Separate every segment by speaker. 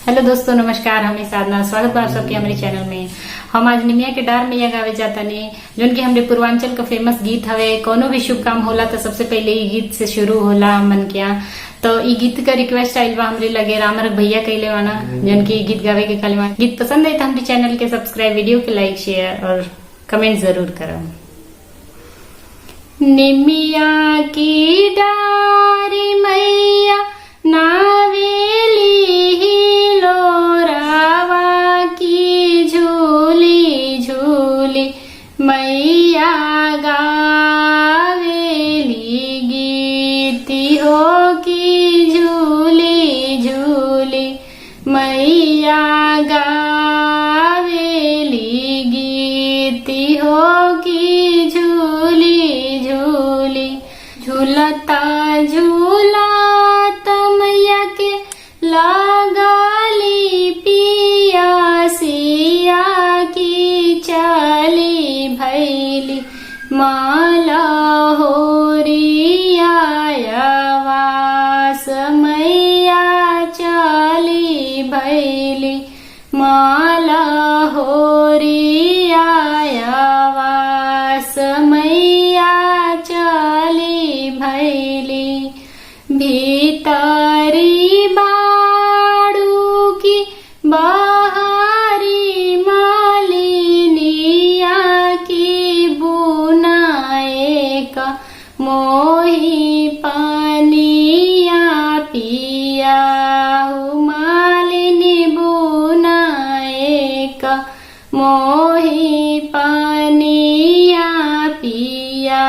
Speaker 1: Hello दोस्तों, नमस्कार। हमें साधना स्वागत बा आप सबके हमारे चैनल में। हम आज निमिया के डार में गावे जाता ने जोन की हमरे पूर्वांचल का फेमस गीत हवे। कोनो भी शुभ काम होला तो सबसे पहले ये गीत से शुरू होला मन क्या। तो ये गीत का रिक्वेस्ट आइल बा हमरे लगे रामरख भैया कहले वाना जोन की गीत गावे के कलमा। गीत पसंद है तो हमारे चैनल के सब्सक्राइब, वीडियो के लाइक, शेयर और कमेंट जरूर करो। निमिया की डारी मैया नावेली लोरावा की झूली झूली मैया गावेली गीती हो की झूली झूली मैया गावेली गीती हो की झूली झूली। झूलता झूलता मैया के लगाली पिया सिया की चाली भैली माला होरिया वास मैया चाली भैली माला होरिया वास मैया चाली भैली। भीतरी बाड़ू की बाहरी मालिनिया की बुनाए का मोही पानिया पिया मालिनी बुनाए का मोही पानिया पिया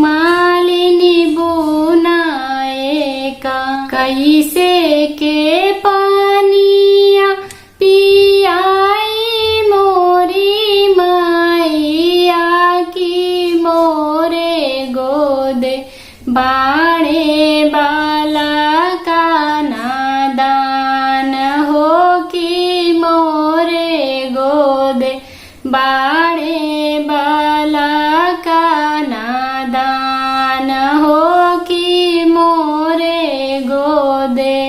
Speaker 1: मालिनी बुनाए का। कैसे के पानिया पियाई मोरी मैया की मोरे गोदे बाणे बाला का नादान हो की मोरे गोदे बाणे बाला का नादान हो की मोरे गोदे।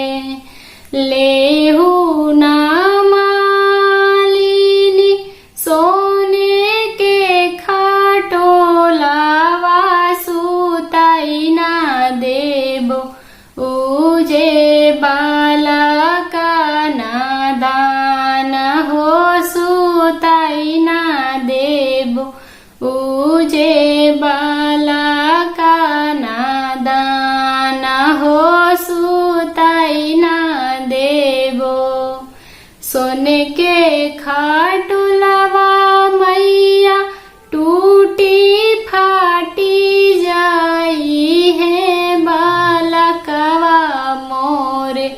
Speaker 1: लेहू ना मालिनी सोने के खाटोलावा सुताई ना देबो उजे बाला का नादान हो सुताई ना देबो उजे बाला का नादान हो सुताई ना देबो। सोने के खाटुलवा मैया टूटी फाटी जाई है बालकवा मोरे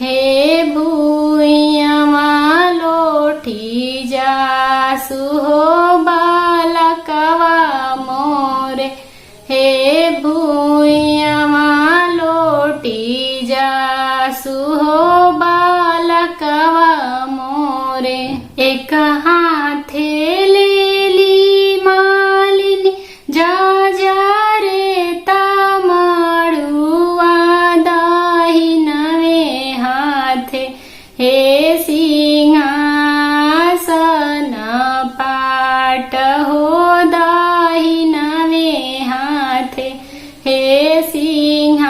Speaker 1: हे भूइया लोठी जासु हो बालकवा मोरे हे भूइया लोटी जासु हो बालकवा मोरे। एक हाथे लेली मालिनी जा जा रे तामड़ुआ दाहिनवे हाथे हे सिंहासन पाट हो दाहिनवे हाथे हे सिंहासन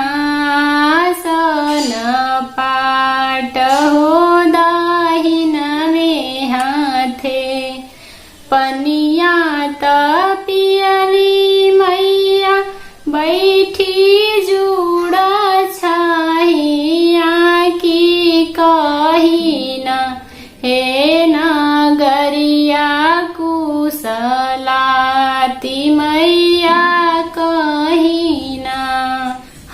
Speaker 1: पाट हो दाहिनवे हाथे। पनिया तपियली मैया बैठी जुड़ा छाहिया की कहीना हे नगरिया कुशलाती मैया कहीना।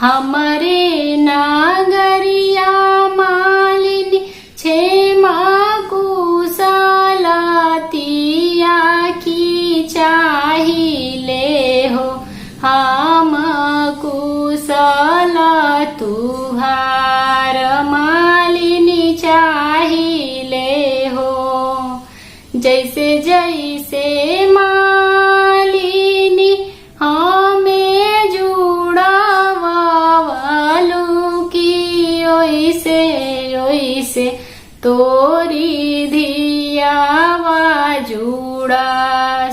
Speaker 1: हमरे नागरिया मालिनी क्षेमा कुशलातिया की चाहिले हो हम कुशल तुहार मालिनी चाहिले हो। जैसे जैसे मालिनी हमें जुड़ा वालू की ओइसे से तोरी धियावा जुड़ा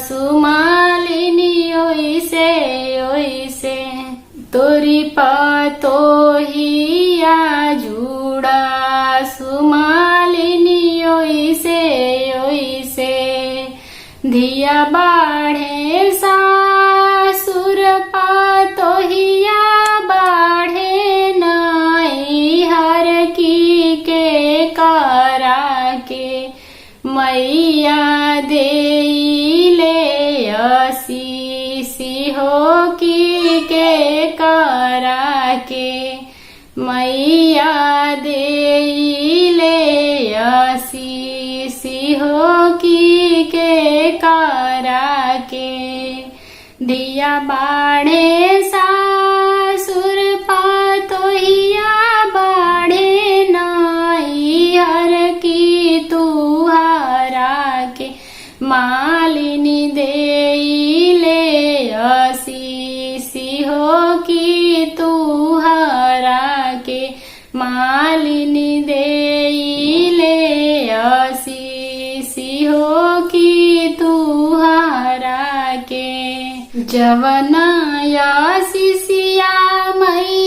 Speaker 1: सुमालिनी ओइसे ओइसे तोरी पतोहिया जुड़ा सुमालिनी ओइसे ओइसे धिया बाढ़े सासुर पतोहिया बाढ़े नाई हर की के करा के मैया देले असीसी हो की के करा के मैया देले असीसी हो की के करा के दिया बाढ़े सासुर पतोहिया बाढ़े नाई हर की तुहारा के मालिनी देले असीसी हो की तुहारा के मालिनी देले असीसी हो की तुहारा के जवना आशीषिया मैया